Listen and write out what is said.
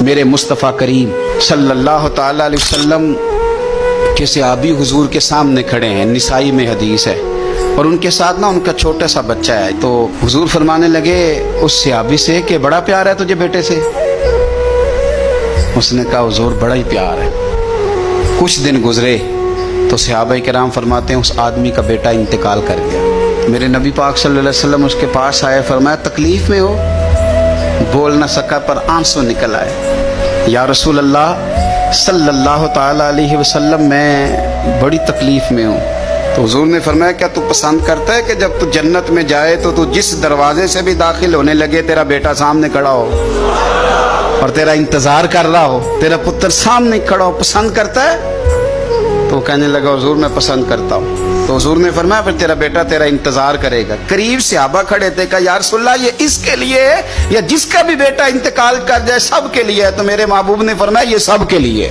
میرے مصطفیٰ کریم صلی اللہ تعالی علیہ وسلم کے صحابی حضور کے سامنے کھڑے ہیں، نسائی میں حدیث ہے، اور ان کے ساتھ نا ان کا چھوٹا سا بچہ ہے۔ تو حضور فرمانے لگے اس صحابی سے کہ بڑا پیار ہے تجھے بیٹے سے؟ اس نے کہا حضور بڑا ہی پیار ہے۔ کچھ دن گزرے تو صحابہ کرام فرماتے ہیں اس آدمی کا بیٹا انتقال کر گیا۔ میرے نبی پاک صلی اللہ علیہ وسلم اس کے پاس آئے، فرمایا تکلیف میں ہو؟ بول نہ سکا پر آنسو نکل آئے۔ یا رسول اللہ صلی اللہ تعالی علیہ وسلم میں بڑی تکلیف میں ہوں۔ تو حضور نے فرمایا کیا تو پسند کرتا ہے کہ جب تو جنت میں جائے تو جس دروازے سے بھی داخل ہونے لگے تیرا بیٹا سامنے کھڑا ہو اور تیرا انتظار کر رہا ہو، تیرا پتر سامنے کھڑا ہو، پسند کرتا ہے؟ تو کہنے لگا حضور میں پسند کرتا ہوں۔ تو حضور نے فرمایا پھر تیرا بیٹا تیرا انتظار کرے گا۔ قریب صحابہ کھڑے تھے، کہا یا رسول اللہ یہ اس کے لیے ہے یا جس کا بھی بیٹا انتقال کر جائے سب کے لیے ہے؟ تو میرے محبوب نے فرمایا یہ سب کے لیے۔